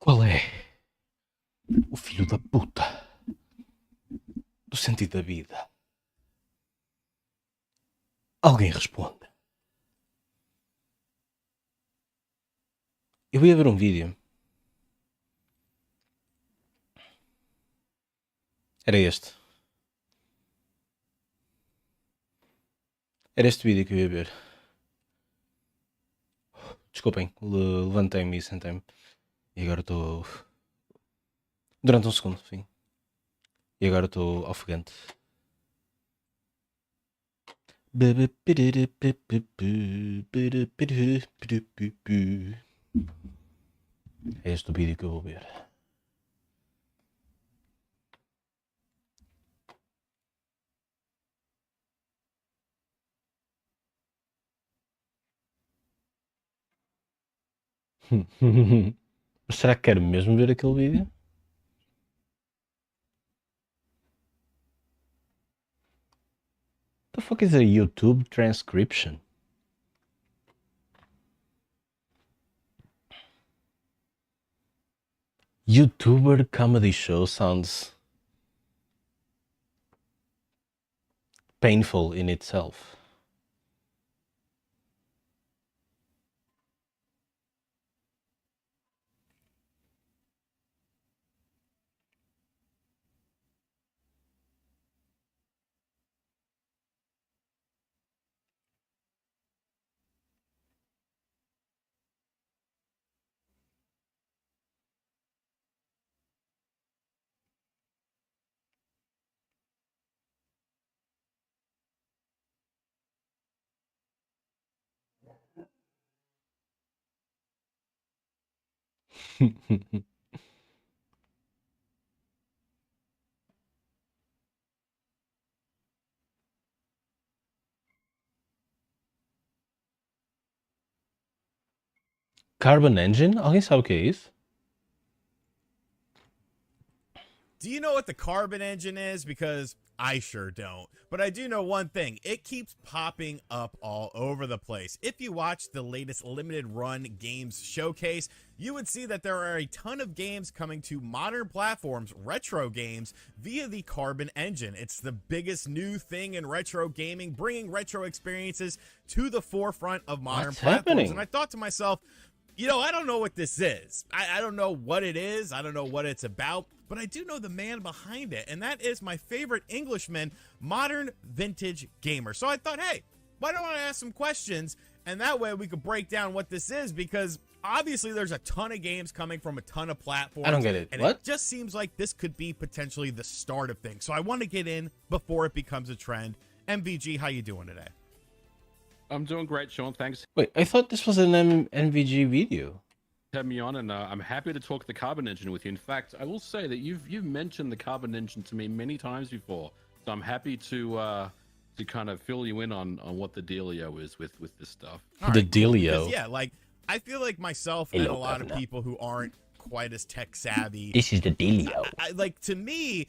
Qual é o filho da puta do sentido da vida? Alguém responde. Eu ia ver um vídeo. Era este. Era este vídeo que eu ia ver. Desculpem, levantei-me e sentei-me. E agora estou. Durante um segundo, sim. E agora estou ofegante. É este o vídeo que eu vou ver. Mas será que quero mesmo ver aquele vídeo? The fuck is a YouTube transcription? YouTuber comedy show sounds painful in itself. Carbon Engine? Alguém sabe o que é isso? Do you know what the carbon engine is? Because I sure don't. But I do know one thing. It keeps popping up all over the place. If you watch the latest limited run games showcase, you would see that there are a ton of games coming to modern platforms, retro games, via the Carbon engine. It's the biggest new thing in retro gaming, bringing retro experiences to the forefront of modern What's platforms. happening? And I thought to myself, you know, I don't know what this is. I don't know what it is. I don't know what it's about. But I do know the man behind it, and that is my favorite Englishman, Modern Vintage Gamer. So I thought, hey, why don't I ask some questions, and that way we could break down what this is, because obviously there's a ton of games coming from a ton of platforms. I don't get it. And What? it just seems like this could be potentially the start of things. So I want to get in before it becomes a trend. MVG, how you doing today? I'm doing great, Sean. Thanks Wait, I thought this was an NVG video. for having me on, and I'm happy to talk the Carbon engine with you. In fact, I will say that you've mentioned the Carbon engine to me many times before, so I'm happy to kind of fill you in on what the dealio is with this stuff. All The right, cool, dealio. because, yeah, like I feel like myself and a Hello, lot of Governor. people who aren't quite as tech savvy. This is the dealio. Like, to me,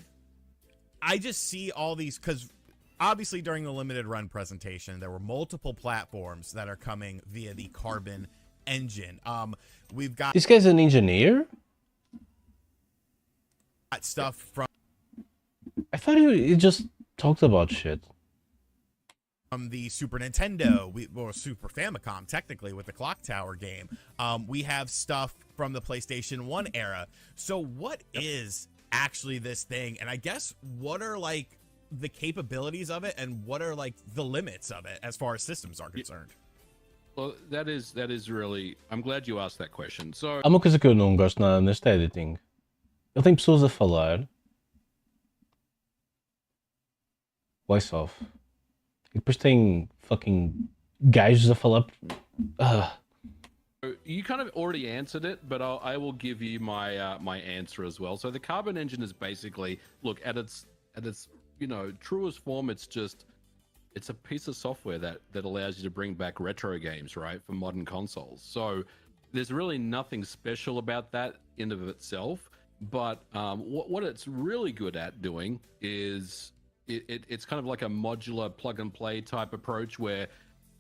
I just see all these, because obviously during the limited run presentation, there were multiple platforms that are coming via the Carbon engine. We've got This guy's an engineer? stuff from I thought he just talked about shit. the Super Nintendo, or Super Famicom, technically, with the Clock Tower game. We have stuff from the PlayStation 1 era. So what is actually this thing? And I guess what are like the capabilities of it, and what are like the limits of it as far as systems are concerned? Well, that is really. I'm glad you asked that question. So Há uma coisa que eu não gosto nada neste editing. Ele tem pessoas a falar. Voice off. E depois tem fucking gajos a falar. you kind of already answered it, but I will give you my my answer as well. So the Carbon engine is basically, look, at its truest form, it's a piece of software that allows you to bring back retro games, right, for modern consoles. So there's really nothing special about that in of itself, but what it's really good at doing is it's kind of like a modular plug and play type approach where,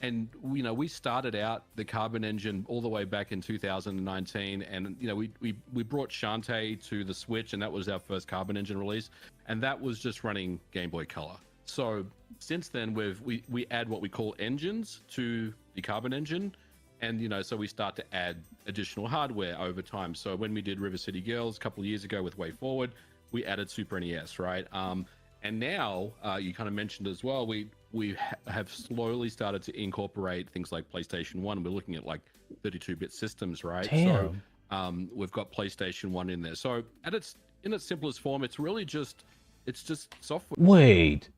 and we started out the Carbon engine all the way back in 2019, and we brought Shantae to the Switch, and that was our first Carbon engine release, and that was just running Game Boy Color. So since then we add what we call engines to the Carbon engine, and so we start to add additional hardware over time. So when we did River City Girls a couple of years ago with Way Forward, we added Super NES, right? And now you kind of mentioned as well, we have slowly started to incorporate things like PlayStation 1. We're looking at like 32-bit systems, right? Damn. So we've got PlayStation 1 in there. So in its simplest form, it's just software. Wait.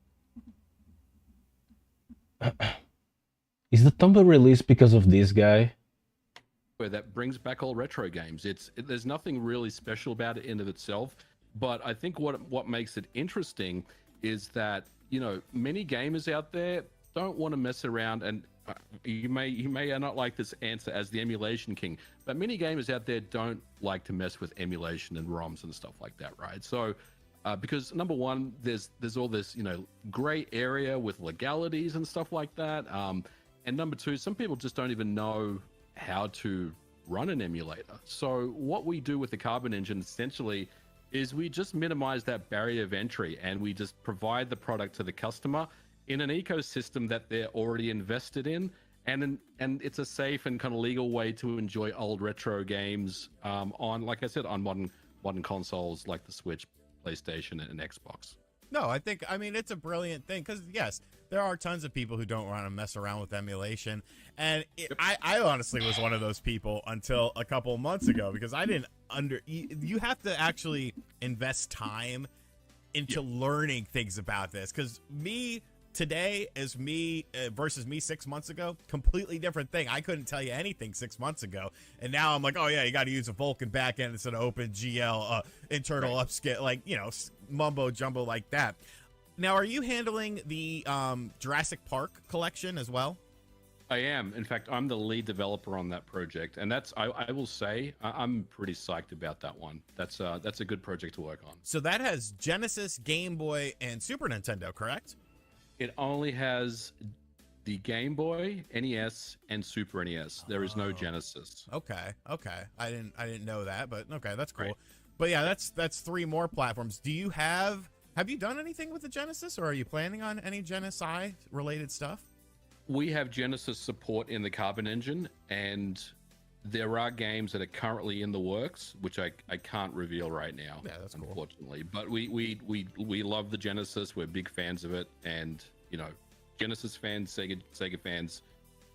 Is the Tumblr released because of this guy? That brings back all retro games. There's nothing really special about it in of itself, but I think what makes it interesting is that many gamers out there don't want to mess around, and you may not like this answer as the emulation king, but many gamers out there don't like to mess with emulation and ROMs and stuff like that, right? So because number one, there's all this gray area with legalities and stuff like that, and number two, some people just don't even know how to run an emulator. So what we do with the Carbon engine essentially is we just minimize that barrier of entry, and we just provide the product to the customer in an ecosystem that they're already invested in, and it's a safe and kind of legal way to enjoy old retro games on, like I said, on modern consoles like the Switch, PlayStation, and Xbox. No, I mean, it's a brilliant thing, because yes, there are tons of people who don't want to mess around with emulation, and I honestly was one of those people until a couple of months ago, because I didn't you have to actually invest time into learning things about this, because me today is me versus me 6 months ago, completely different thing. I couldn't tell you anything 6 months ago, and now I'm like, oh yeah, you got to use a Vulkan backend instead of OpenGL internal upscale, like mumbo jumbo like that. Now, are you handling the Jurassic Park collection as well? I am. In fact, I'm the lead developer on that project, and I will say I'm pretty psyched about that one. That's a good project to work on. So that has Genesis, Game Boy, and Super Nintendo, correct? It only has the Game Boy, NES, and Super NES. There is no Genesis. Okay. I didn't know that, but okay, that's cool. Right. But yeah, that's 3 more platforms. Do you have you done anything with the Genesis, or are you planning on any Genesis related stuff? We have Genesis support in the Carbon engine, and there are games that are currently in the works, which I can't reveal right now. Yeah, that's cool. Unfortunately. But we love the Genesis. We're big fans of it, and Genesis fans, Sega fans,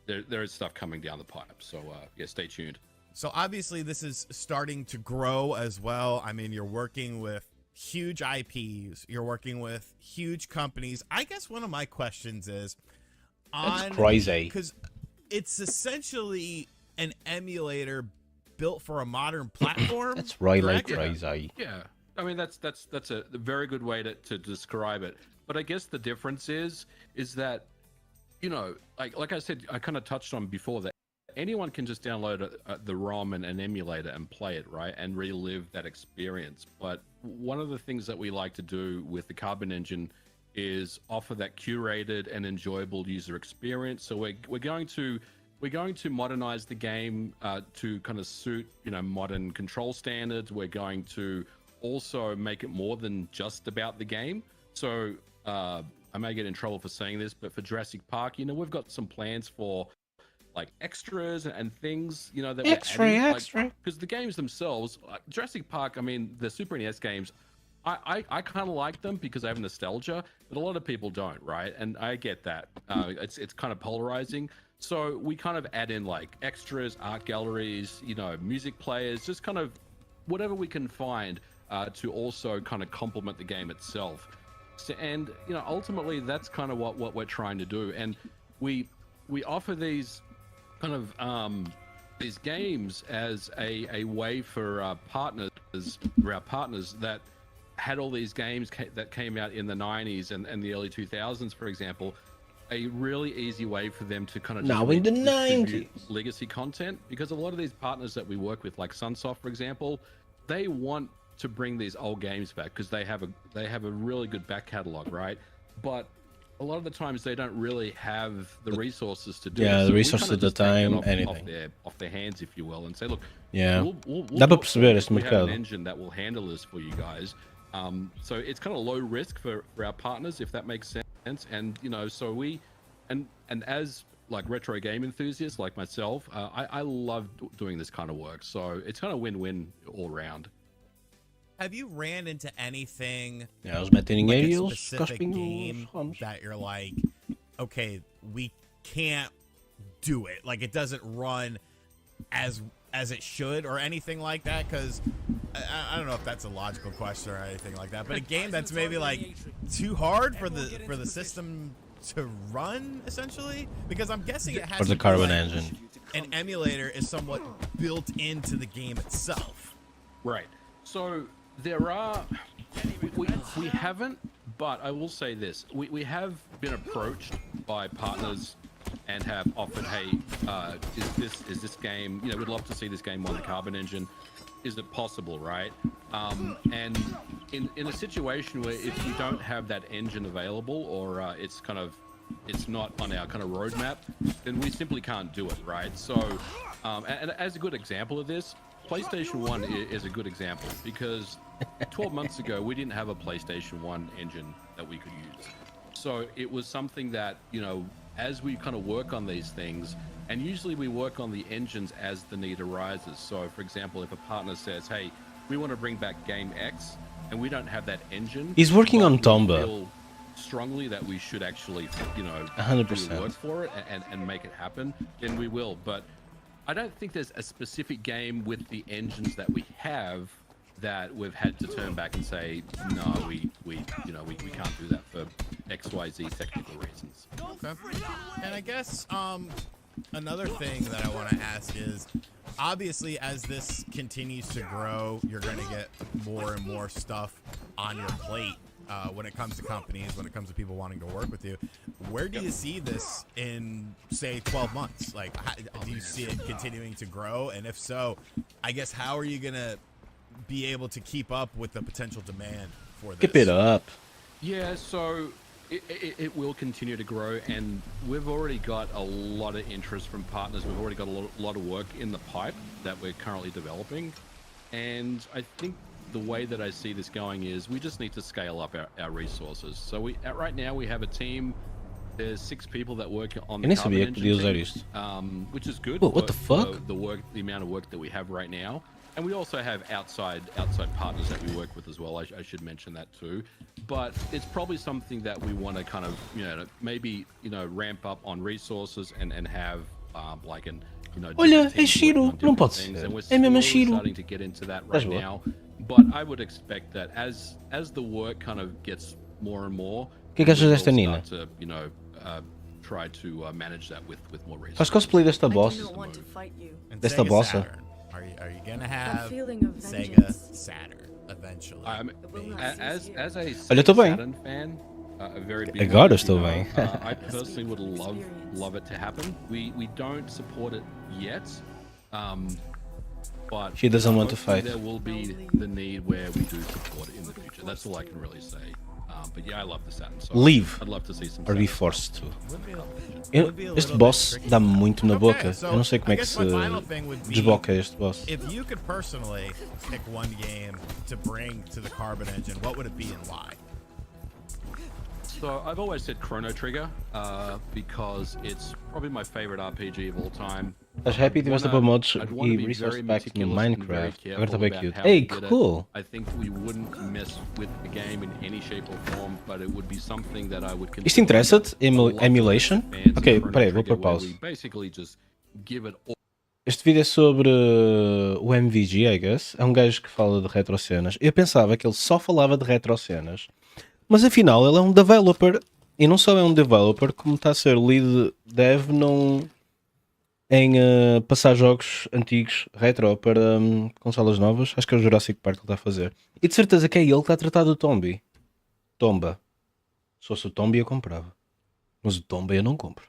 there is stuff coming down the pipe. So yeah, stay tuned. So obviously this is starting to grow as well. I mean, you're working with huge IPs, you're working with huge companies. I guess one of my questions is That's crazy. because it's essentially an emulator built for a modern platform. That's really correct? crazy. Yeah, I mean that's a very good way to describe it. But I guess the difference is that like I said, I kind of touched on before that anyone can just download the ROM and an emulator and play it, right, and relive that experience. But one of the things that we like to do with the Carbon engine is offer that curated and enjoyable user experience. So we're going to modernize the game to kind of suit modern control standards. We're going to also make it more than just about the game. So I may get in trouble for saying this, but for Jurassic Park, we've got some plans for like extras and things, that Extra. because the games themselves, Jurassic Park, I mean, the Super NES games, I kind of like them because I have nostalgia, but a lot of people don't, right? And I get that. It's kind of polarizing. So we kind of add in like extras, art galleries, music players, just kind of whatever we can find to also kind of complement the game itself. So, and ultimately that's kind of what we're trying to do. And we offer these kind of these games as a way for our partners that had all these games that came out in the 90s and the early 2000s, for example, a really easy way for them to kind of Now in the 90s, legacy content, because a lot of these partners that we work with, like Sunsoft, for example, they want to bring these old games back because they have a really good back catalog, right? But a lot of the times they don't really have the resources to do it. Yeah, So the we resources, kind of the just take that time, off anything. off their hands, if you will, and say, look, Yeah. we'll Dá para perceber este we have mercado. an engine that will handle this for you guys. So it's kind of low risk for our partners, if that makes sense. And so we and as like retro game enthusiasts like myself, I love doing this kind of work. So it's kind of win-win all around. Have you ran into anything Ja, eles metem like dinheiro e a eles specific cospem game nos ramos. that you're like, okay, we can't do it, like it doesn't run as it should or anything like that? Because I don't know if that's a logical question or anything like that, but a game that's maybe like too hard for the system to run, essentially, because I'm guessing it has For the to be Carbon like engine. an emulator is somewhat built into the game itself. Right. So there are, we haven't, but I will say this: we have been approached by partners and have offered, hey, is this game? We'd love to see this game on the Carbon engine. Is it possible, right? And in a situation where if we don't have that engine available, or it's not on our kind of roadmap, then we simply can't do it, right? So, and as a good example of this, PlayStation 1 is a good example, because 12 months ago we didn't have a PlayStation 1 engine that we could use. So it was something that, as we kind of work on these things, and usually we work on the engines as the need arises. So for example, if a partner says, hey, we want to bring back game X and we don't have that engine, He's working but on we Tomba. feel strongly that we should actually, 100%. do work for it and make it happen, then we will. But I don't think there's a specific game with the engines that we have that we've had to turn back and say, no, we can't do that for XYZ technical reasons. Okay. And I guess another thing that I want to ask is, obviously, as this continues to grow, you're going to get more and more stuff on your plate. when it comes to companies, when it comes to people wanting to work with you. Where do you see this in, say, 12 months? Like, do you see it continuing to grow? And if so, I guess how are you going to be able to keep up with the potential demand for this? Keep it up. Yeah, so it will continue to grow, and we've already got a lot of interest from partners. We've already got a lot of work in the pipe that we're currently developing. And I think the way that I see this going is we just need to scale up our resources. So right now we have a team. There's 6 people that work on the Eu nem carbon sabia que podia engine usar team, isto. which is good. What the for fuck? the amount of work that we have right now. And we also have outside partners that we work with as well. I should mention that too. But it's probably something that we want to kind of, maybe, ramp up on resources and have like an, Olha, different é teams Shiro, working on não different pode things. ser. And we're É mesmo slowly Shiro. starting to get into that right Estás boa? now. But I would expect that as the work kind of gets more and more, Que é que achas we will desta Nina? start to, try to manage that with more resources. Faz cosplay desta I do boss. not want to fight you. And Desta Sega bossa. Saturn. Are you gonna have feeling of Sega vengeance. Saturn eventually? It will not As cease as here. a Olha, eu tô Sega bem. Saturn fan, a very big Agora one, estou bem. I personally would love it to happen. We don't support it yet, but She doesn't want to hopefully fight. There will be the need where we do support it in the future. That's all I can really say. But yeah, I love the Saturn. So Leave. I'd love to see some. Or be Saturn. forced to. Would be a Este little boss bit tricky. dá-me muito na Okay, boca. so Eu não sei como I é que guess se my final thing would be, desbloqueia este boss. if you could personally pick one game to bring to the Carbon Engine, what would it be and why? So I've always said Chrono Trigger because it's probably my favorite RPG of all time. Estás happy? Tiveste a pôr mods I'd wanna e be resource very packs no meticulous and very Minecraft. Agora está careful bem about cute. how Hey, we did it. cool! I think we wouldn't mess with the game in any shape or form, but it would be something that I would consider. Isto interessa-te? a lot to Emulation? the fans of Ok, Chrono peraí, vou Trigger, pôr where pausa. we basically just give it all. Este vídeo é sobre o MVG, I guess. É um gajo que fala de retrocenas. Eu pensava que ele só falava de retrocenas, mas afinal ele é um developer. E não só é um developer, como está a ser lead dev em passar jogos antigos retro para consolas novas. Acho que é o Jurassic Park que ele está a fazer. E de certeza que é ele que está a tratar do Tombi. Tomba. Se fosse o Tombi eu comprava. Mas o Tomba eu não compro.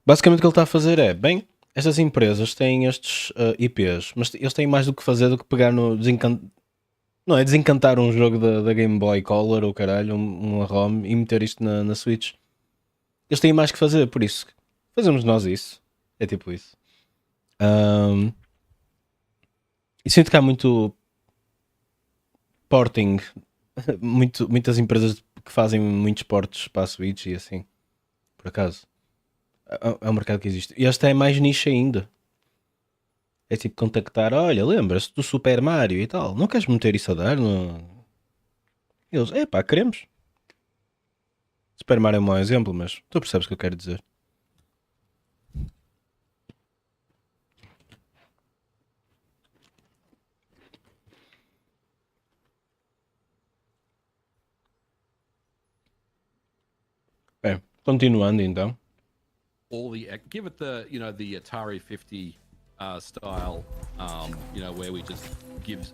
Basicamente o que ele está a fazer é, bem, estas empresas têm estes IPs, mas eles têm mais do que fazer do que pegar no Não, é desencantar um jogo da Game Boy Color ou caralho, uma ROM e meter isto na Switch. Eles têm mais que fazer, por isso fazemos nós isso. É tipo isso. E sinto que há muito porting, muitas empresas que fazem muitos portes para a Switch e assim. Por acaso. É um mercado que existe. E este é mais nicho ainda. É tipo contactar, olha, lembra-se do Super Mario e tal. Não queres meter isso a dar? No... Eles, epá, queremos. Super Mario é um mau exemplo, mas tu percebes o que eu quero dizer. Bem, continuando então. All the give it the the Atari 50 style, where we just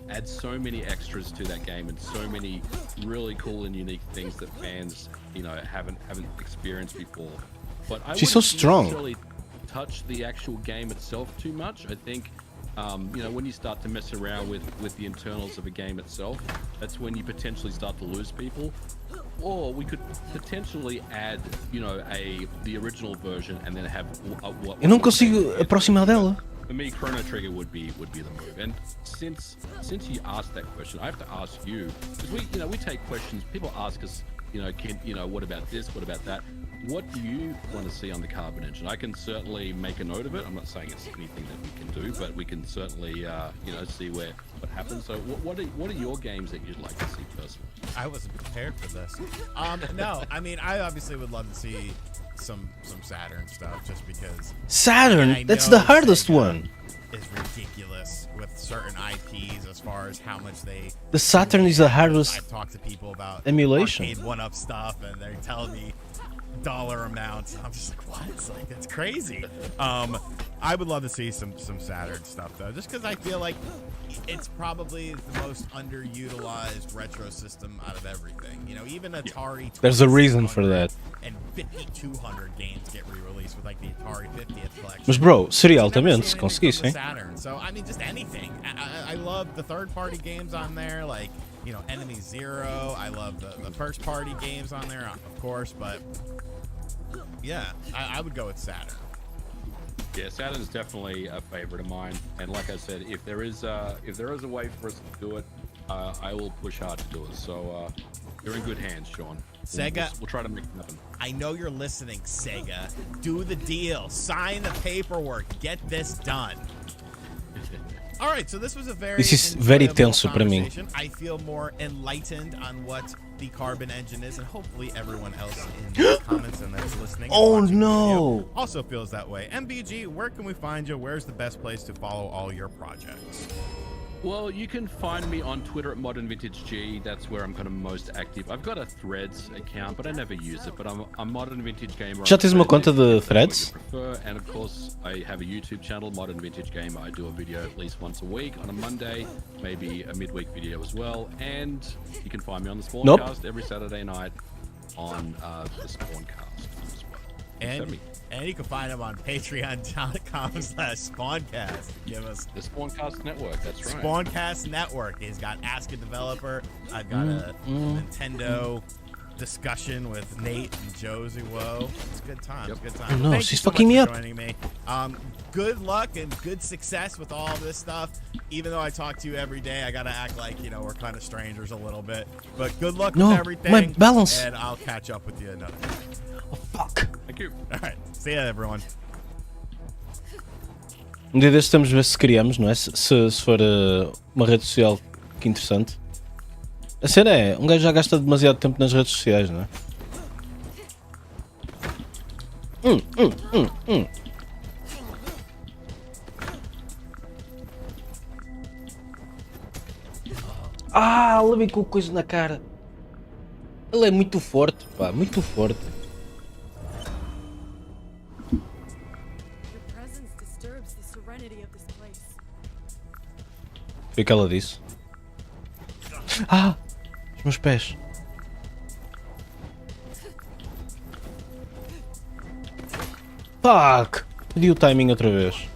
add so many extras to that game and so many really cool and unique things that fans haven't experienced before. But I She's so wouldn't strong. necessarily touch the actual game itself too much. I think when you start to mess around with the internals of a game itself, that's when you potentially start to lose people. Or we could potentially add, the original version and then have what. Eu não consigo aproximar dela. For me, Chrono Trigger would be the move. And since you asked that question, I have to ask you, because we take questions. People ask us, what about this? What about that? What do you want to see on the Carbon Engine? I can certainly make a note of it. I'm not saying it's anything that we can do, but we can certainly, see what happens. So, what are your games that you'd like to see personally? I wasn't prepared for this. No, I mean, I obviously would love to see some Saturn stuff, just because Saturn, I that's know the hardest Sega one. is ridiculous with certain IPs as far as how much they. The Saturn is the hardest I've talked to people about emulation. arcade one-up stuff, and they're telling me dollar amounts. I'm just like, what? It's like, that's crazy. I would love to see some Saturn stuff though, just because I feel like it's probably the most underutilized retro system out of everything. You know, even Atari. There's a reason for that. And 5,200 games get re-released with like the Atari 50th collection. Mas bro, seria altamente se conseguissem. Saturn. So I mean, just anything. I love the third-party games on there, like Enemy Zero. I love the first-party games on there, of course. But yeah, I would go with Saturn. Yeah, Saturn is definitely a favorite of mine. And like I said, if there is a way for us to do it, I will push hard to do it. So you're in good hands, Sean. Sega, we'll try to make it happen. I know you're listening, Sega. Do the deal. Sign the paperwork. Get this done. All right, so this was a very tenso para mim. I feel more enlightened on what the Carbon engine is, and hopefully everyone else in the comments and that's listening. Oh no! Also feels that way. MBG, where can we find you? Where's the best place to follow all your projects? Well, you can find me on Twitter at ModernVintageG. That's where I'm kind of most active. I've got a Threads account, but I never use it. But I'm Modern Vintage Gamer. Já tens uma conta de Threads? And of course, I have a YouTube channel, Modern Vintage Gamer. I do a video at least once a week on a Monday, maybe a midweek video as well. And you can find me on the Spawncast every Saturday night on the Spawncast as well. And you can find them on patreon.com/Spawncast. Give us the Spawncast Network. That's right. Spawncast Network. He's got Ask a Developer. I've got a Nintendo discussion with Nate and Josie. Whoa, it's good times. Yep. Good times. No, Thank she's you so fucking much me for up. joining me. Good luck and good success with all this stuff. Even though I talk to you every day, I gotta act like we're kind of strangers a little bit. But good luck with everything. My balance. And I'll catch up with you another time. Oh, fuck. Thank you. All right. See ya, everyone. Dia destes estamos a ver se criamos, não é? Se for uma rede social que interessante. A cena é, um gajo já gasta demasiado tempo nas redes sociais, não é? Ah, levei com coisa na cara. Ele é muito forte, pá, muito forte. Foi o que ela disse. Ah! Os meus pés. Fuck! Perdi o timing outra vez.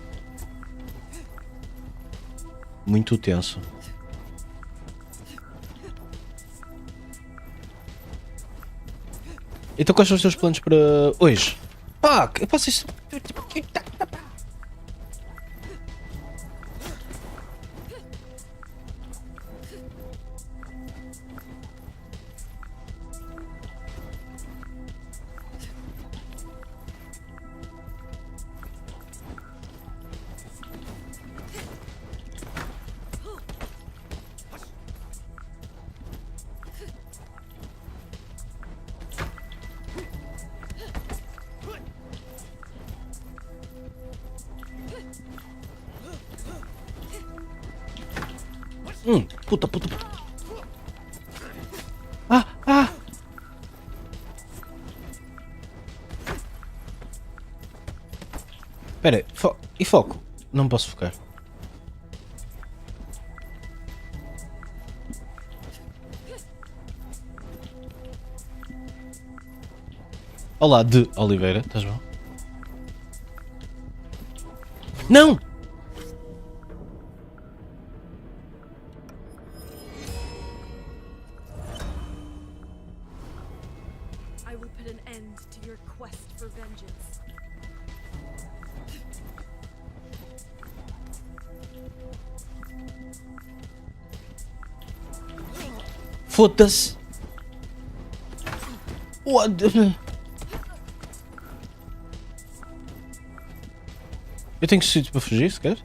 Muito tenso. Então quais são os teus planos para hoje? Fuck! Eu faço isto. Puta. Ah! Espera aí, e foco? Não posso focar. Olá, de Oliveira, estás bom? Não! I will put an end to your quest for vengeance. Foda-se! What? Eu tenho sítio para fugir, se quer?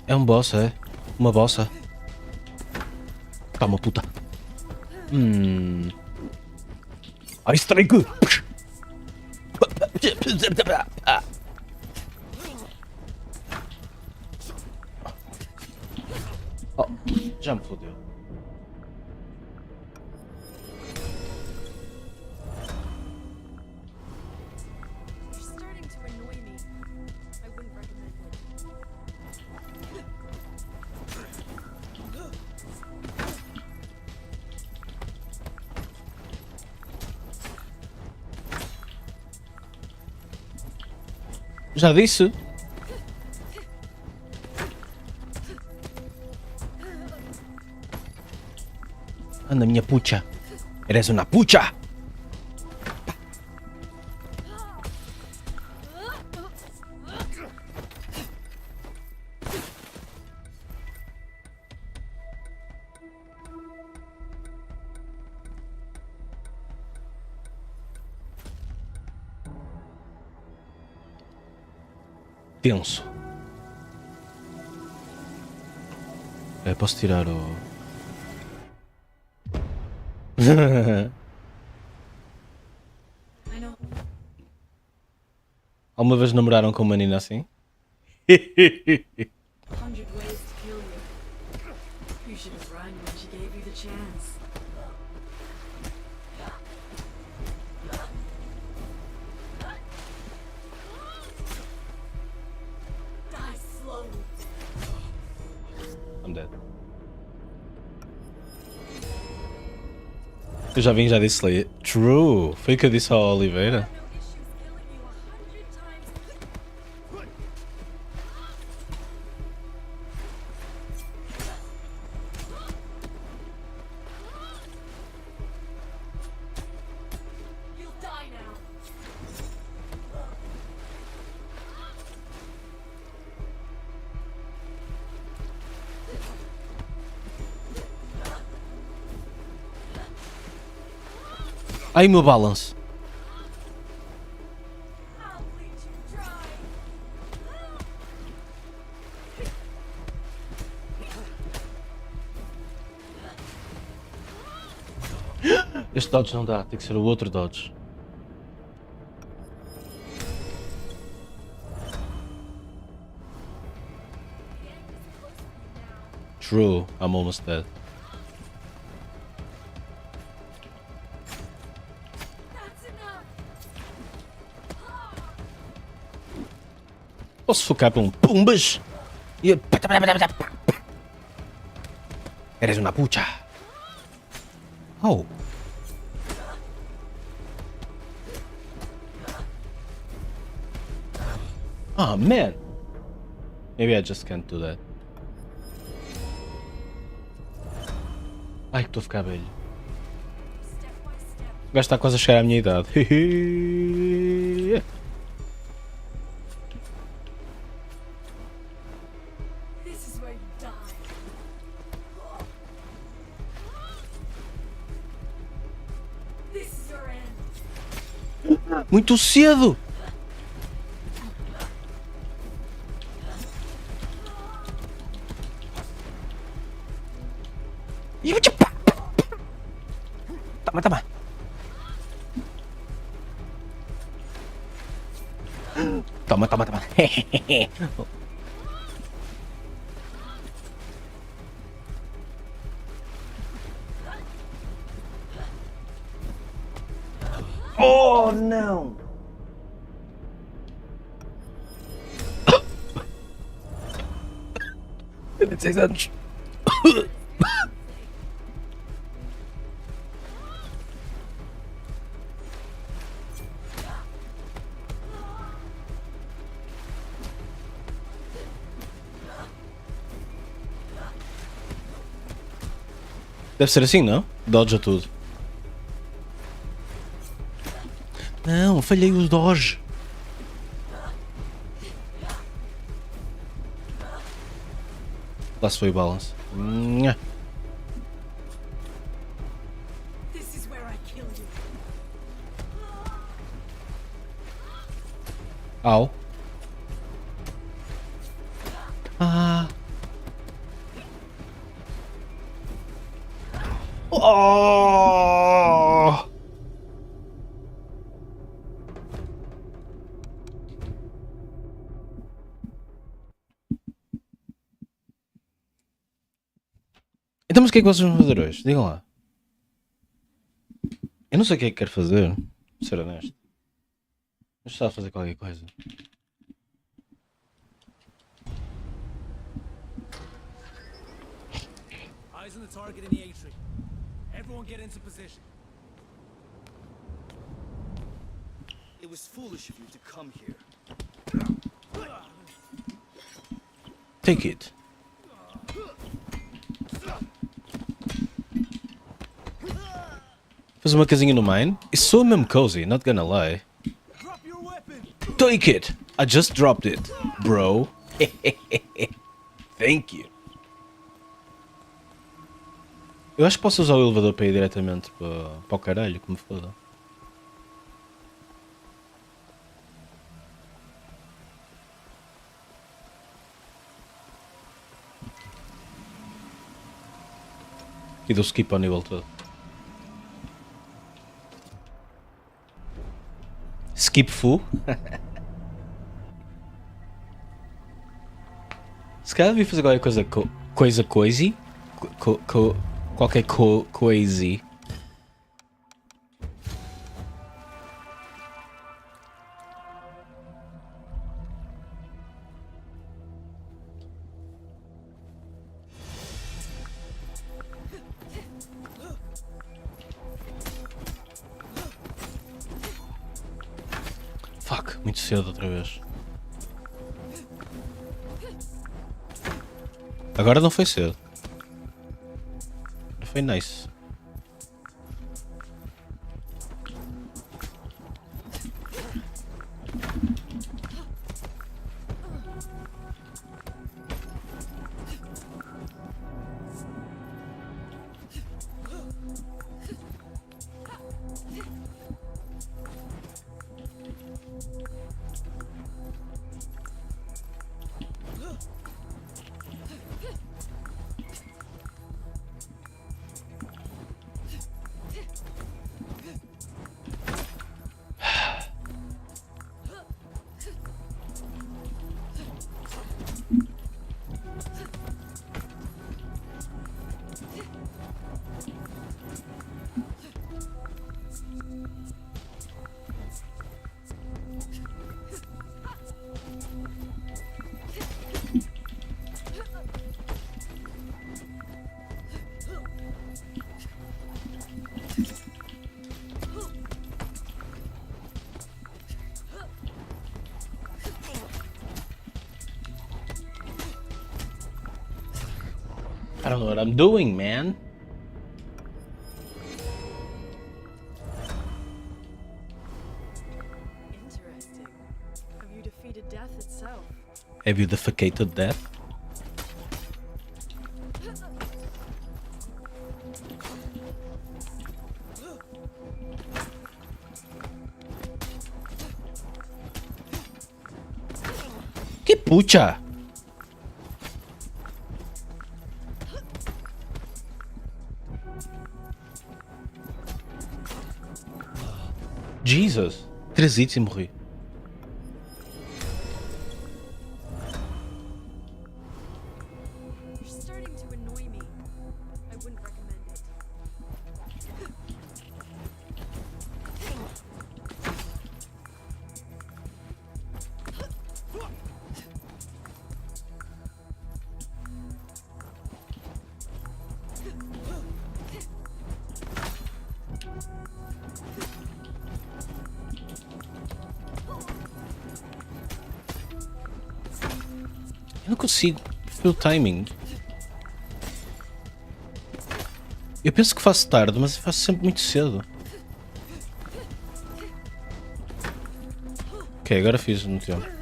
É um boss, é? Uma bossa? Toma, puta. Ai, strike! Oh. Já me fodeu. You're starting to annoy me. I wouldn't recommend it. Já disse. Anda, minha pucha. Eres uma pucha. Tenso. É, posso tirar o... I know. Alguma vez namoraram com uma menina assim? 100 ways to kill you. You should have run when she gave you the chance. Die slowly. I'm dead. Eu já vim, já disse ali. True. Foi o que eu disse ao Oliveira. No issues killing you 100 times. You'll die now. Ai, meu balance. I'll bleed you dry. Este dodge não dá, tem que ser o outro dodge. True, I'm almost dead. That's enough. Posso focar por um pumbas? E... Eres uma pucha. Oh. Oh, man. Maybe I just can't do that. Ai, que estou a ficar velho. Step by step. O gajo está quase a chegar à minha idade. This is where you die. This is your end. Muito cedo! Toma, toma. Toma, toma, toma. Oh, não! Eu tenho 16 anos. Deve ser assim, não? Dodge a tudo. Não, falhei os dodge. Lá se foi o balance. This is where I kill you. Au. Ah. Oh. Então, mas o que é que vocês vão fazer hoje? Digam lá. Eu não sei o que é que quero fazer, pra ser honesto. Mas estava a fazer qualquer coisa. Eyes on the target in the atrium. Everyone get into position. It was foolish of you to come here. Take it. Fazer uma casinha no mine? It's so mesmo cozy, not gonna lie. Drop your weapon. Take it! I just dropped it, bro. Thank you. Eu acho que posso usar o elevador para ir diretamente para o caralho, que me foda. E dou skip ao nível todo. Skip full. Se calhar devia fazer qualquer coisa coisy. Qualquer coisy. Fuck, muito cedo outra vez. Agora não foi cedo. Agora foi nice. I don't know what I'm doing, man. Interesting. Have you defeated death itself? Have you defecated death? Que pucha! Jesus! 3 hits e morri. You're starting to annoy me. I wouldn't recommend it. Eu não consigo ver o timing. Eu penso que faço tarde, mas eu faço sempre muito cedo. Ok, agora fiz no tempo.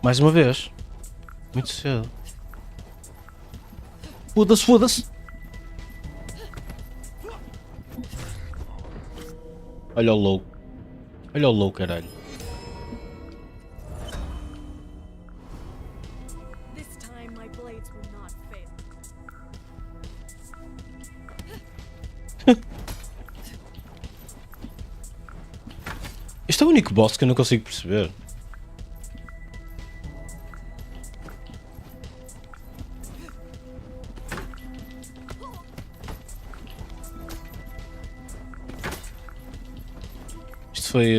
Mais uma vez. Muito cedo. Foda-se, foda-se. Olha o low. Olha o low, caralho. This time my blades will not fail. Isto é o único boss que eu não consigo perceber. Isto foi.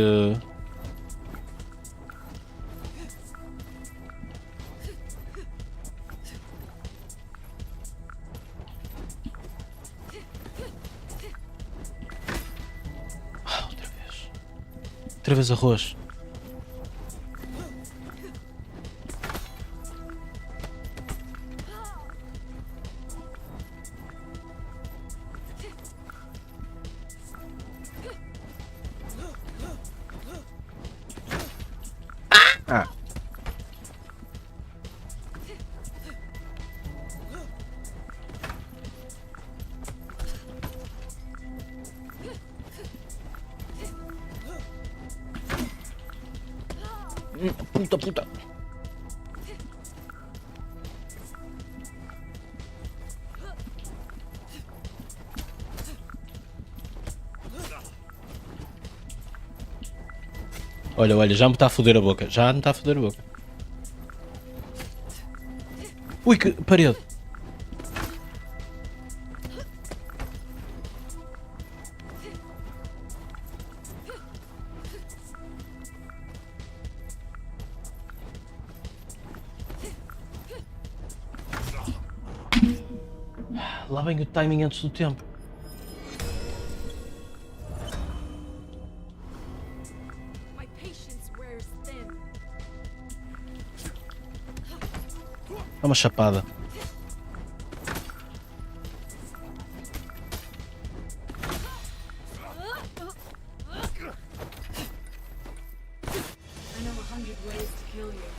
Outra vez. Outra vez arroz. Ah. Puta, puta. Olha, olha, já me está a foder a boca. Já me está a foder a boca. Ui, que parede. Lá vem o timing antes do tempo. My patience wears thin. É uma chapada. I know 100 ways to kill you.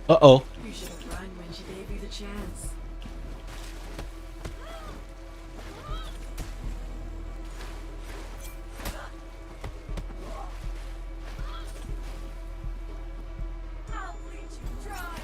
Uh-oh. You should have run when she gave you the chance. I'll bleed you dry.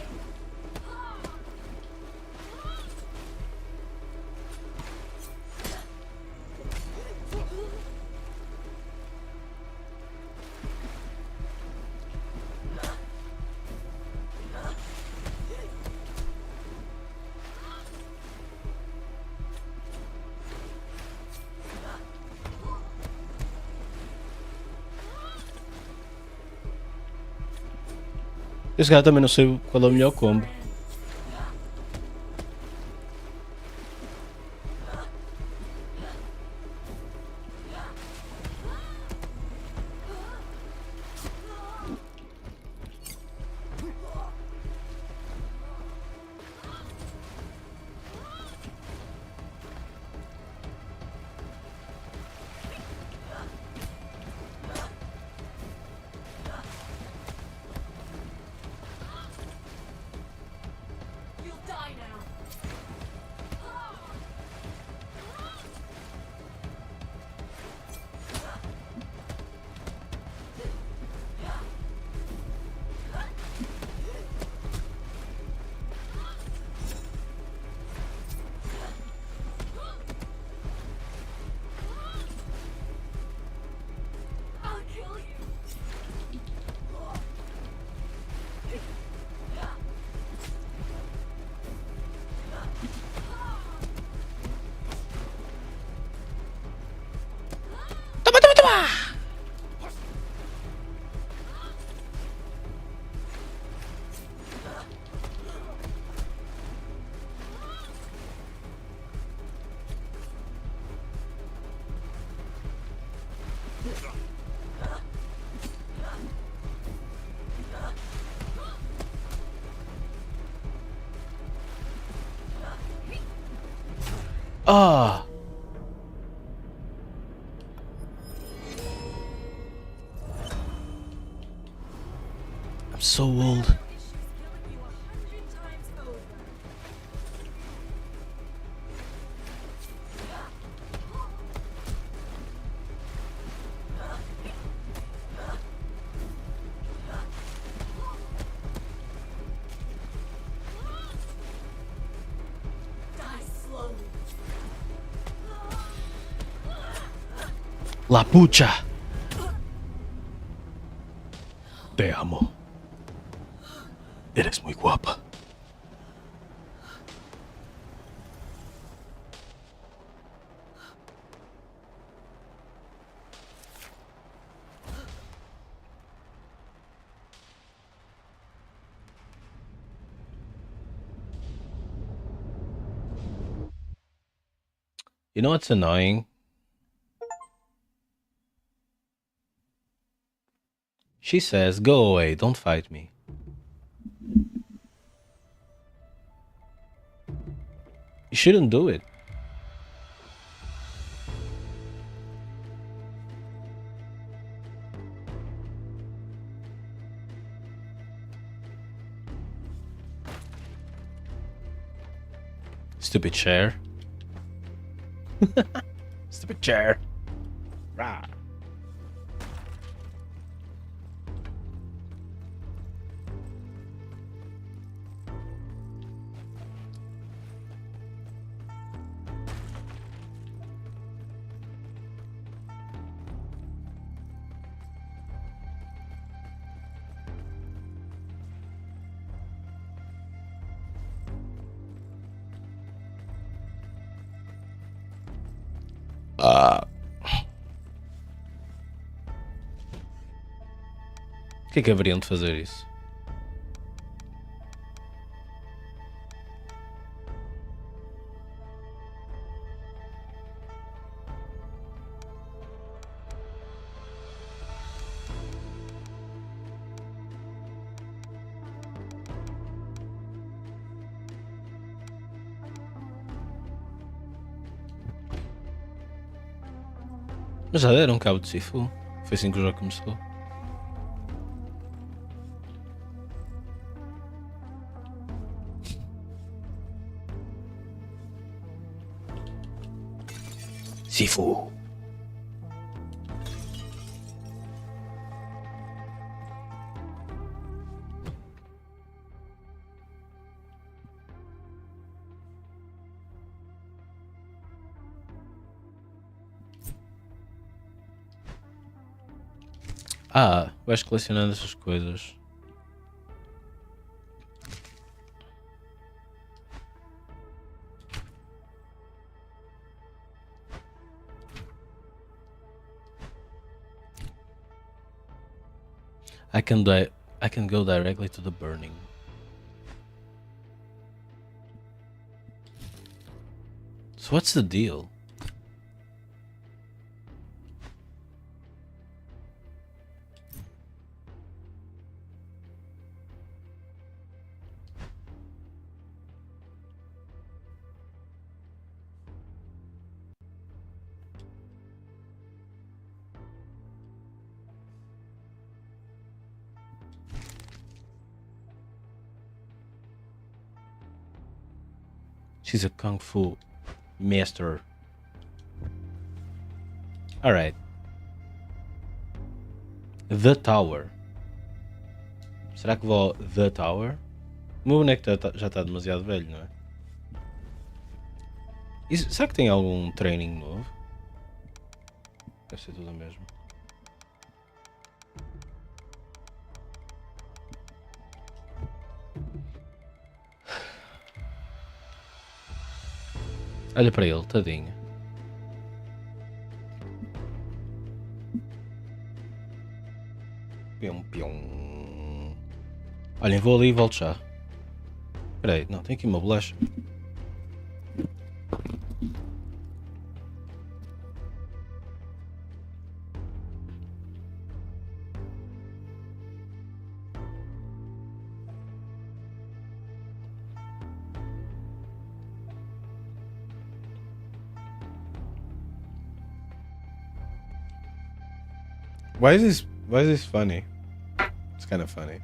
Esse cara também não sei qual é o melhor combo. You'll die now. I'll kill you. Ah! I'm so old. Issues killing you 100 times over. Die slowly. La pucha! Te amo. Eres muy guapa. You know what's annoying? She says, go away, don't fight me. You shouldn't do it. Stupid chair. Stupid chair. Rah. Por que haveriam de fazer isso? Mas já deram cabo de Sifu. Foi assim que o jogo começou. Sifu. Vais colecionando essas coisas. I can go directly to the burning. So what's the deal? She's a kung fu master. Alright. The Tower. Será que vou ao The Tower? O meu boneco já está demasiado velho, não é? Será que tem algum training novo? Deve ser tudo o mesmo. Olha para ele, tadinho. Pium, pium. Olhem, vou ali e volto já. Espera aí, não, tem aqui uma bolacha. Why is this funny? It's kind of funny.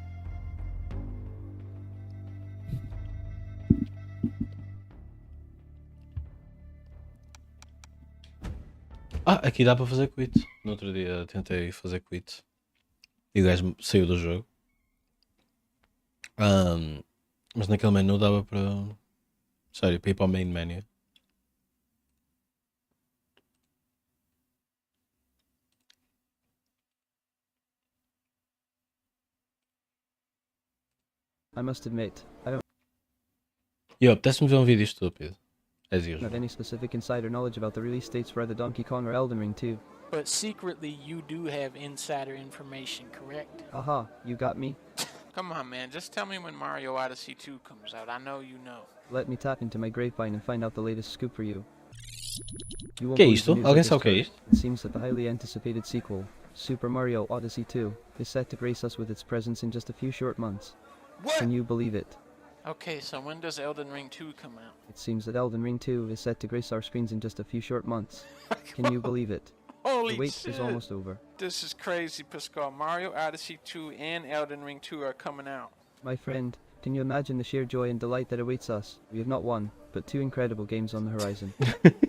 Aqui dá para fazer quit. No outro dia tentei fazer quit e o gajo saiu do jogo. Mas naquele menu dava para. Sério, para ir para o main menu. I must admit, I don't E eu, apetece-me ver um vídeo estúpido. As have usual. any specific insider knowledge about the release dates for either Donkey Kong or Elden Ring 2. But secretly, you do have insider information, correct? Aha, you got me? Come on, man. Just tell me when Mario Odyssey 2 comes out. I know you know. Let me tap into my grapevine and find out the latest scoop for you. You won't Que é believe the isto? news Alguém I sabe o just que é heard. isto? It seems that the highly anticipated sequel, Super Mario Odyssey 2, is set to grace us with its presence in just a few short months. What? Can you believe it? Okay, so when does Elden Ring 2 come out? It seems that Elden Ring 2 is set to grace our screens in just a few short months. Can you believe it? Holy The wait shit! is almost over. This is crazy, Pascal. Mario Odyssey 2 and Elden Ring 2 are coming out. My friend, can you imagine the sheer joy and delight that awaits us? We have not one, but two incredible games on the horizon.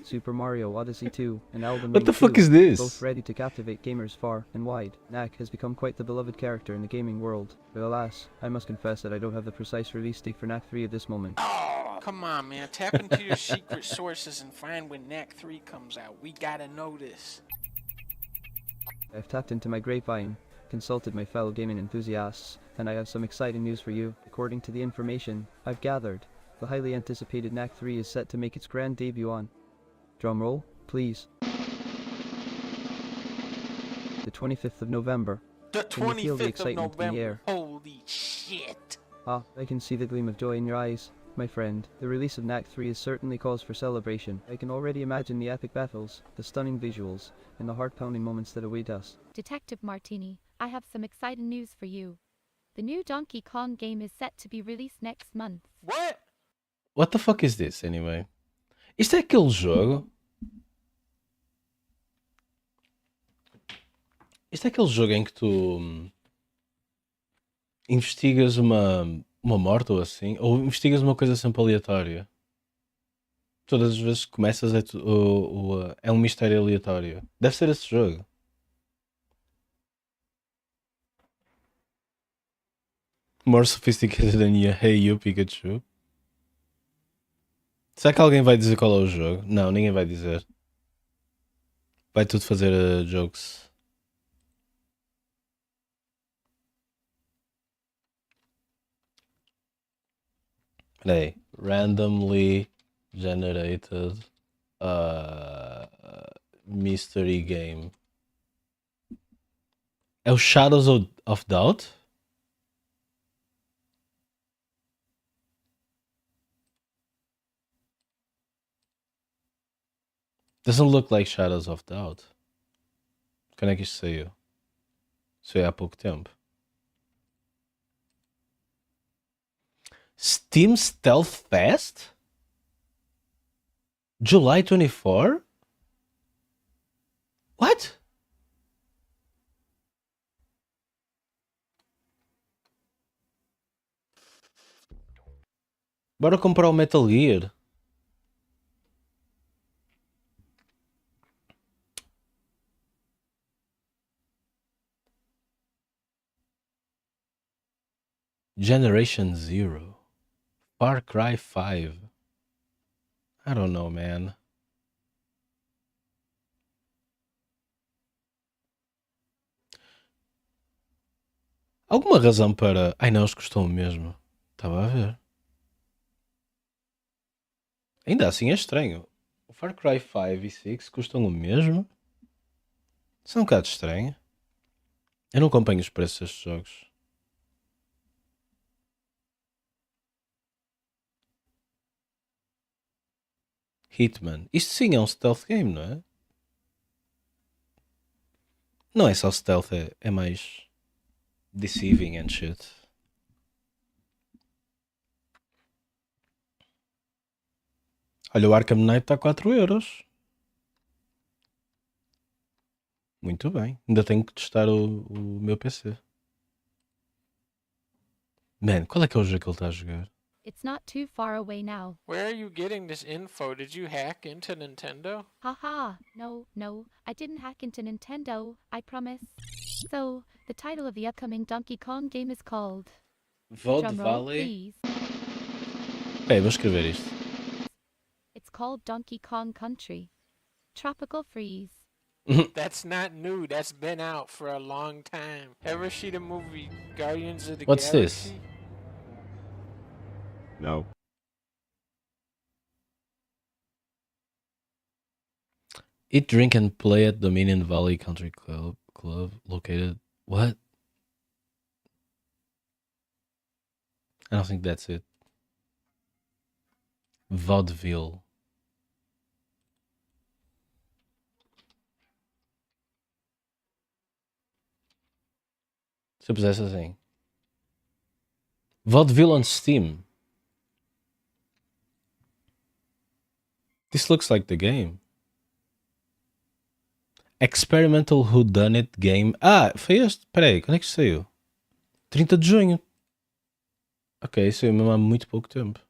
Super Mario Odyssey 2 and Elden Ring What the 2, fuck is this? both ready to captivate gamers far and wide. Knack has become quite the beloved character in the gaming world, but alas, I must confess that I don't have the precise release date for Knack 3 at this moment. Oh, come on, man. Tap into your secret sources and find when Knack 3 comes out. We gotta know this. I've tapped into my grapevine, consulted my fellow gaming enthusiasts, and I have some exciting news for you. According to the information I've gathered, the highly anticipated Knack 3 is set to make its grand debut on, drumroll, please, the 25th of November. The Can you feel the 25th of excitement in the November. air? Holy shit. Ah, I can see the gleam of joy in your eyes, my friend. The release of Knack 3 is certainly cause for celebration. I can already imagine the epic battles, the stunning visuals, and the heart-pounding moments that await us. Detective Martini, I have some exciting news for you. The new Donkey Kong game is set to be released next month. What? What the fuck is this, anyway? Isto é aquele jogo? Isto é aquele jogo em que tu investigas uma morte ou assim? Ou investigas uma coisa sempre aleatória? Todas as vezes que começas é um mistério aleatório. Deve ser esse jogo. More sophisticated than you. Hey you, Pikachu. Será que alguém vai dizer qual é o jogo? Não, ninguém vai dizer. Vai tudo fazer jokes. Peraí. Randomly generated mystery game. É o Shadows of Doubt? Doesn't look like Shadows of Doubt. Quando é que isto saiu? Saiu há pouco tempo. Steam Stealth Fest? July 24? What? Bora comprar o Metal Gear. Generation Zero. Far Cry 5. I don't know, man. Alguma razão para... Ai não, eles custam o mesmo. Estava a ver. Ainda assim é estranho. O Far Cry 5 e 6 custam o mesmo? Isso é um bocado estranho. Eu não acompanho os preços destes jogos. Hitman. Isto sim é um stealth game, não é? Não é só stealth, é mais deceiving and shit. Olha, o Arkham Knight está a 4€. Muito bem. Ainda tenho que testar o meu PC. Man, qual é que é o jogo que ele está a jogar? It's not too far away now. Where are you getting this info? Did you hack into Nintendo? Haha, no, I didn't hack into Nintendo, I promise. So, the title of the upcoming Donkey Kong game is called... VOD Drumroll, Valley? please. Bem, vou escrever isto. It's called Donkey Kong Country. Tropical Freeze. That's not new. That's been out for a long time. Ever see the movie Guardians of the What's Galaxy? this? No. Eat, drink, and play at Dominion Valley Country Club located. What? I don't think that's it. Vaudeville. Se eu pusesse assim. Vaudeville on Steam. This looks like the game. Experimental Whodunit Game. Ah, foi este? Peraí, quando é que isto saiu? 30 de junho. Ok, saiu mesmo há muito pouco tempo.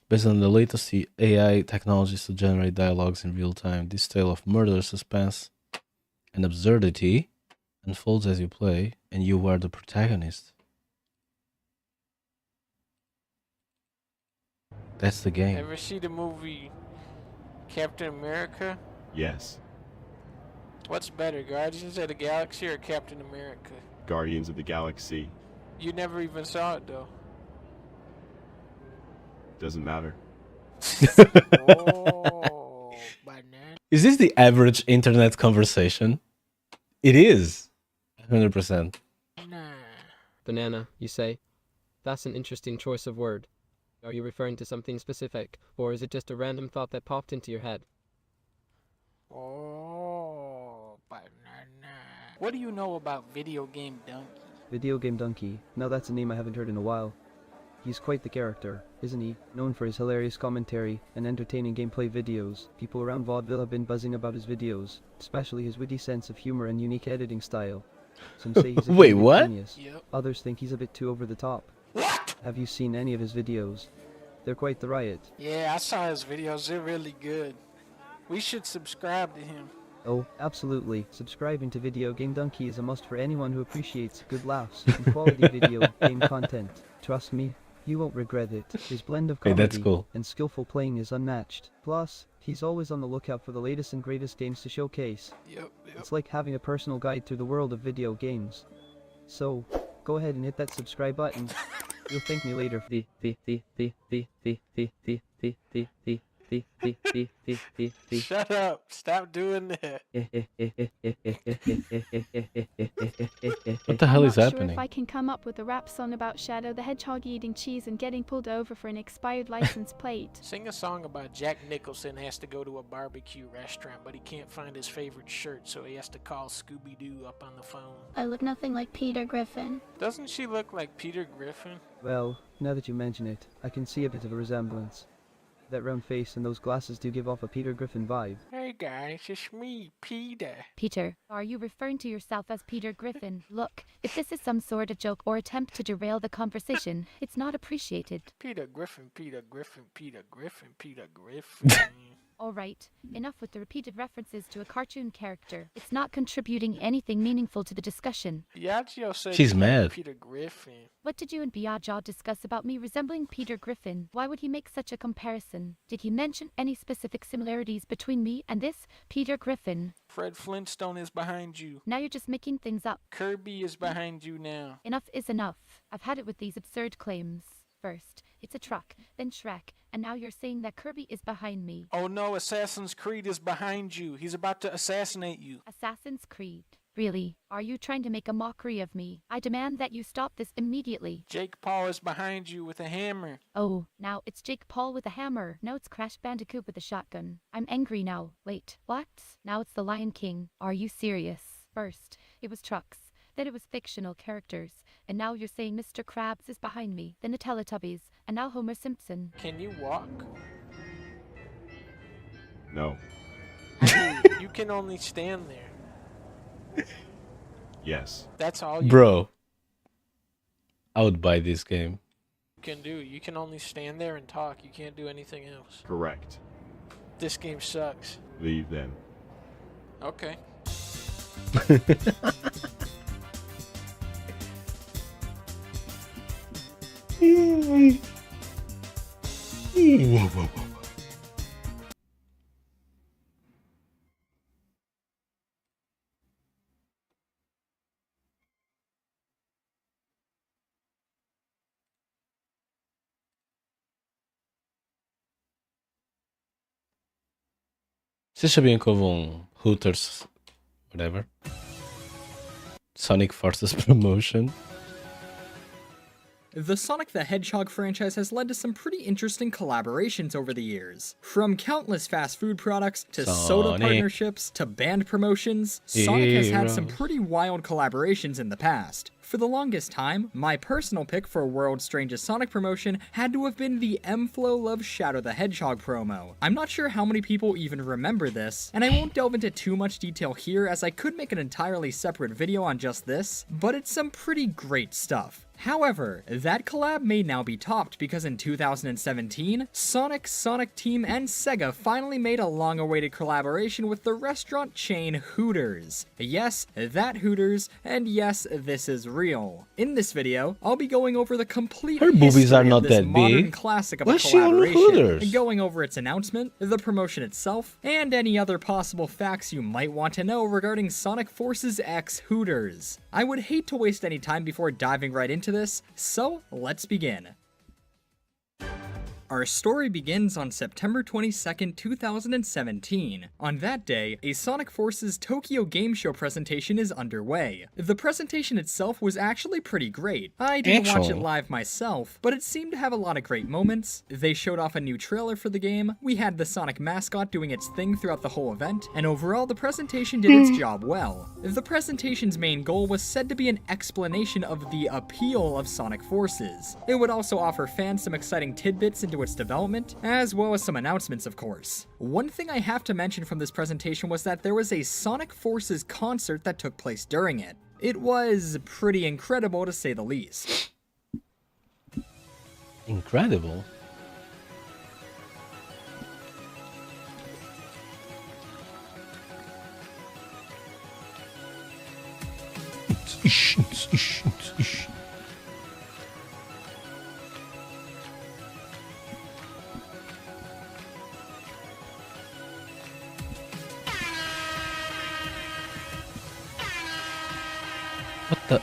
Based on the latest AI technologies to generate dialogues in real time, this tale of murder, suspense, and absurdity unfolds as you play, and you are the protagonist. That's the game. Ever see the movie Captain America? Yes. What's better, Guardians of the Galaxy or Captain America? Guardians of the Galaxy. You never even saw it though. Doesn't matter. Oh, banana. Is this the average internet conversation? It is. 100%. Banana, you say? That's an interesting choice of word. Are you referring to something specific, or is it just a random thought that popped into your head? Oh, banana. What do you know about Video Game Donkey? Video Game Donkey. Now that's a name I haven't heard in a while. He's quite the character, isn't he? Known for his hilarious commentary and entertaining gameplay videos. People around Vaudeville have been buzzing about his videos, especially his witty sense of humor and unique editing style. Some say he's a Wait, comedic what? genius. Yep. Others think he's a bit too over the top. What? Have you seen any of his videos? They're quite the riot. Yeah, I saw his videos. They're really good. We should subscribe to him. Oh, absolutely. Subscribing to Video Game Donkey is a must for anyone who appreciates good laughs and quality video game content. Trust me, you won't regret it. His blend of Hey, comedy that's cool. and skillful playing is unmatched. Plus, he's always on the lookout for the latest and greatest games to showcase. Yep. It's like having a personal guide through the world of video games. So, go ahead and hit that subscribe button. You'll thank me later. Shut up. Stop doing that. What the hell I'm is not happening? sure if I can come up with a rap song about Shadow the Hedgehog eating cheese and getting pulled over for an expired license plate. Sing a song about Jack Nicholson has to go to a barbecue restaurant, but he can't find his favorite shirt, so he has to call Scooby-Doo up on the phone. I look nothing like Peter Griffin. Doesn't she look like Peter Griffin? Well, now that you mention it, I can see a bit of a resemblance. That round face and those glasses do give off a Peter Griffin vibe. Hey guys, it's me, Peter. Peter, are you referring to yourself as Peter Griffin? Look, if this is some sort of joke or attempt to derail the conversation, it's not appreciated. Peter Griffin, Peter Griffin, Peter Griffin, Peter Griffin. Alright, enough with the repeated references to a cartoon character. It's not contributing anything meaningful to the discussion. Biagio said She's you like mad. Peter Griffin. What did you and Biagio discuss about me resembling Peter Griffin? Why would he make such a comparison? Did he mention any specific similarities between me and this Peter Griffin? Fred Flintstone is behind you. Now you're just making things up. Kirby is behind you now. Enough is enough. I've had it with these absurd claims. First, it's a truck, then Shrek, and now you're saying that Kirby is behind me. Oh no, Assassin's Creed is behind you. He's about to assassinate you. Assassin's Creed. Really? Are you trying to make a mockery of me? I demand that you stop this immediately. Jake Paul is behind you with a hammer. Oh, now it's Jake Paul with a hammer. Now it's Crash Bandicoot with a shotgun. I'm angry now. Wait, what? Now it's the Lion King. Are you serious? First, it was trucks. Then it was fictional characters. And now you're saying Mr. Krabs is behind me. Then the Teletubbies. And now Homer Simpson. Can you walk? No. You can only stand there. Yes. That's all you Bro, I would buy this game. can do. You can only stand there and talk. You can't do anything else. Correct. This game sucks. Leave then. Okay. Vocês sabiam que houve Hooters, whatever, Sonic Forces Promotion? The Sonic the Hedgehog franchise has led to some pretty interesting collaborations over the years. From countless fast food products, to soda Sonic. partnerships, to band promotions, Sonic has had some Heroes. pretty wild collaborations in the past. For the longest time, my personal pick for World's Strangest Sonic promotion had to have been the M-Flow Loves Shadow the Hedgehog promo. I'm not sure how many people even remember this, and I won't delve into too much detail here as I could make an entirely separate video on just this, but it's some pretty great stuff. However, that collab may now be topped because in 2017, Sonic, Sonic Team, and Sega finally made a long-awaited collaboration with the restaurant chain Hooters. Yes, that Hooters, and yes, this is real. In this video, I'll be going over the complete Her boobies history are of not this that modern big. classic of Why a is she on the collaboration, Hooters? going over its announcement, the promotion itself, and any other possible facts you might want to know regarding Sonic Forces X Hooters. I would hate to waste any time before diving right into this, so let's begin. Our story begins on September 22nd, 2017. On that day, a Sonic Forces Tokyo Game Show presentation is underway. The presentation itself was actually pretty great. I didn't watch it live myself, but it seemed to have a lot of great moments. They showed off a new trailer for the game, we had the Sonic mascot doing its thing throughout the whole event, and overall the presentation did its job well. The presentation's main goal was said to be an explanation of the appeal of Sonic Forces. It would also offer fans some exciting tidbits into its development, as well as some announcements, of course. One thing I have to mention from this presentation was that there was a Sonic Forces concert that took place during it. It was pretty incredible to say the least. Incredible. What the?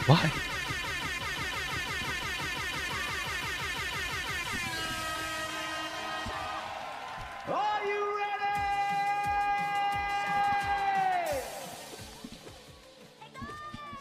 Why? Are you ready?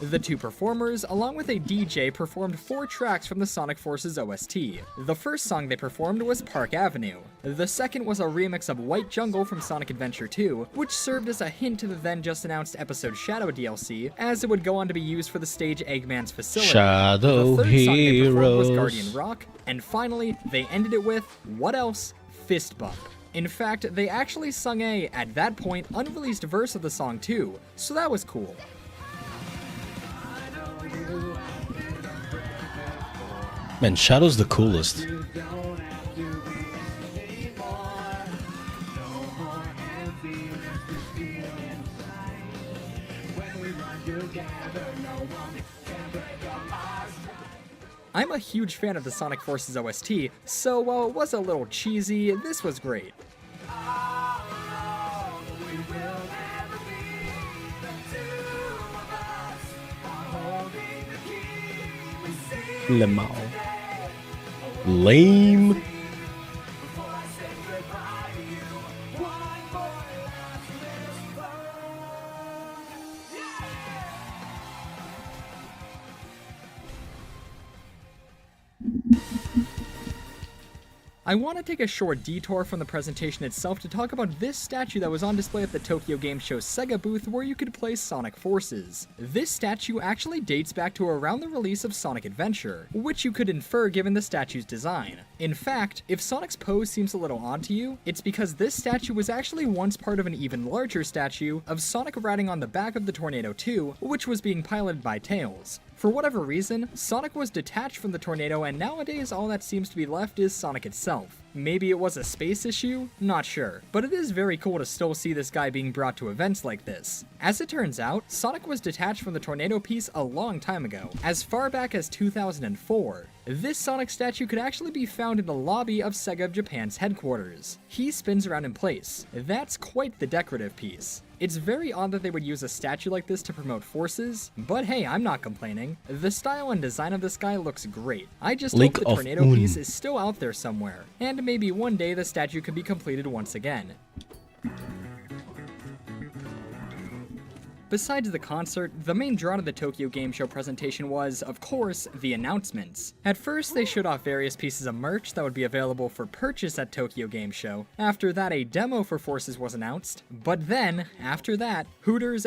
The two performers, along with a DJ, performed 4 tracks from the Sonic Forces OST. The first song they performed was Park Avenue. The second was a remix of White Jungle from Sonic Adventure 2, which served as a hint to the then just announced episode Shadow DLC, as it would go on to be used for the stage Eggman's facility. Shadow The third song they performed was Heroes. Guardian Rock, and finally, they ended it with, what else? Fist Bump. In fact, they actually sung a, at that point, unreleased verse of the song too, so that was cool. Man, Shadow's the coolest. I'm a huge fan of the Sonic Forces OST, so while it was a little cheesy, this was great. Lemao. Lame. I want to take a short detour from the presentation itself to talk about this statue that was on display at the Tokyo Game Show Sega booth where you could play Sonic Forces. This statue actually dates back to around the release of Sonic Adventure, which you could infer given the statue's design. In fact, if Sonic's pose seems a little odd to you, it's because this statue was actually once part of an even larger statue of Sonic riding on the back of the Tornado 2, which was being piloted by Tails. For whatever reason, Sonic was detached from the tornado and nowadays all that seems to be left is Sonic itself. Maybe it was a space issue? Not sure. But it is very cool to still see this guy being brought to events like this. As it turns out, Sonic was detached from the tornado piece a long time ago, as far back as 2004. This Sonic statue could actually be found in the lobby of Sega of Japan's headquarters. He spins around in place. That's quite the decorative piece. It's very odd that they would use a statue like this to promote forces, but hey, I'm not complaining. The style and design of this guy looks great. I just hope the tornado piece is still out there somewhere, and maybe one day the statue can be completed once again. Besides the concert, the main draw to the Tokyo Game Show presentation was, of course, the announcements. At first, they showed off various pieces of merch that would be available for purchase at Tokyo Game Show. After that, a demo for Forces was announced. But then, after that, Hooters